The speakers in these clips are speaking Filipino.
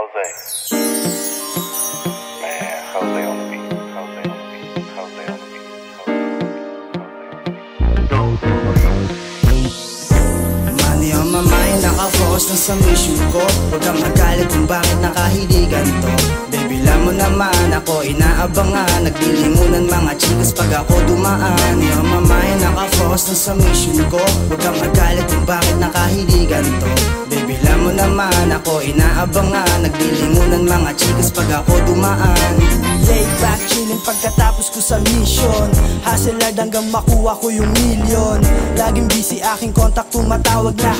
Jose. Man, Jose on the beat. Jose on the beat. Jose on the beat. Money on my mind, naka-focus na sa mission ko. Huwag kang magalit kung bakit nakahiligan to. Baby, alam mo naman ako inaabangan. Naglilingunan mga chikas pag ako dumaan. Money on my mind, naka-focus na sa mission ko. Huwag kang magalit kung bakit nakahiligan to. Baby, alam mo naman ako inaabangan. Naglilingunan mga chikas pag ako dumaan. Laid back, chillin' pagkatapos ko sa mission. Hustle hard hanggang makuha ko yung million. Laging busy aking kontak, tumatawag na.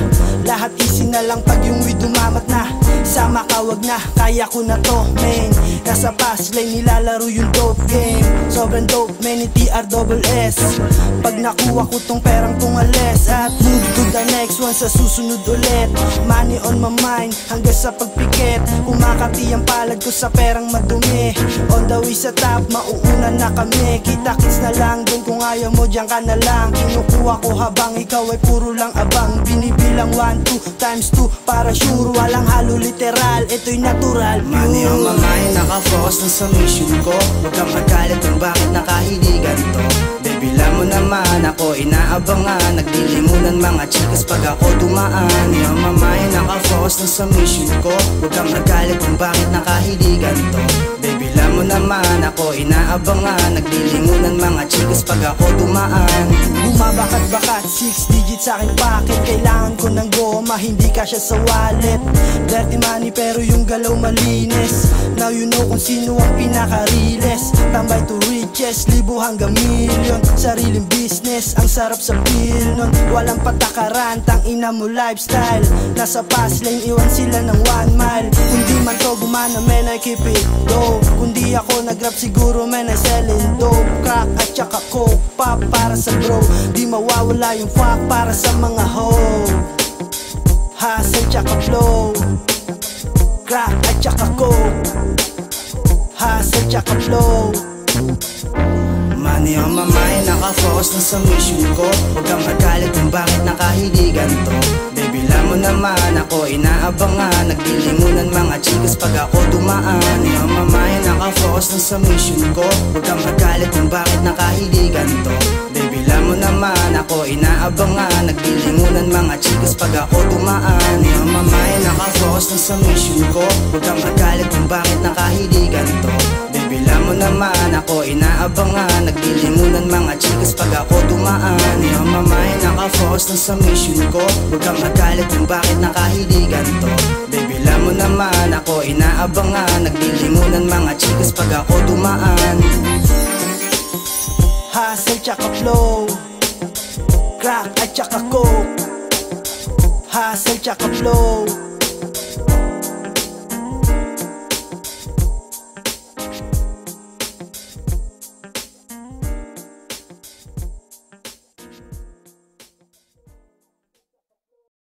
Lahat easy na lang pag yung weed dumamat na. Sama kawag na, kaya ko na to, man. Nasa fast lane, nilalaro yung dope game. Sobrang dope, man, TR-double-S. Pag nakuha ko tong perang tungalis. At move to the next one sa susunod ulit. Money on my mind, hanggang sa pagpikit. Kumakati ang palad ko sa perang madumi. On the way sa top, mauuna na kami. Kita-kits na lang dun, kung ayaw mo dyan ka na lang. Kinukuha ko habang ikaw ay puro lang abang. Binibilang 1, 2, times 2 para sure. Walang halo literal, ito'y natural. Money on my mind, naka-focus na sa mission ko. Huwag kang magalit kung bakit nakahiligan to. Baby, alam mo naman ako inaabangan. Naglilingunan mga chikas pag ako dumaan. Money on my mind, naka-focus na sa mission ko. Huwag kang magalit kung bakit nakahiligan to. Baby, alam mo naman ako inaabangan. Naglilingunan mga chikas pag ako dumaan. Bumabakat-bakat, 6 digits sa aking pocket. Kailangan ko ng goma, hindi kasya sa wallet. Dirty money pero yung galaw malinis. Now you know kung sino ang pinaka-realest. Tambay to riches, libo hanggang milyon. Sariling business, ang sarap sa feel nun. Walang patakaran, tang ina mo lifestyle. Nasa fast lane, iwan sila ng 1 mile. Kung di man to gumana, man, I keep it dope. Kung di ako nag-rap siguro, man, I sellin' dope. Crack at saka coke, pop para sa bro. Di mawawala yung fuck para sa mga hoe. Hustle tsaka flow, crack at tsaka coke. Hustle tsaka flow. Money on my mind, naka-focus na sa mission ko. Huwag kang magalit kung bakit nakahiligan to. Baby, alam mo naman ako inaabangan. Naglilingunan mga chikas pag ako dumaan. Money on my mind, naka-focus na sa mission ko. Huwag kang magalit kung bakit nakahiligan to. Baby, alam mo naman ako inaabangan. Naglilingunan mga chikas pag ako dumaan. Money on my mind, naka-focus na sa mission ko. Huwag kang magalit kung bakit nakahiligan to. Baby, alam mo naman ako inaabangan. Naglilingunan mga chikas pag ako dumaan. Money on my mind, naka-focus na sa mission ko. Huwag kang magalit kung bakit nakahiligan to. Baby, alam mo naman ako inaabangan. Naglilingunan mga chikas pag ako dumaan. Hustle tsaka flow, crack at tsaka coke. Hustle tsaka flow.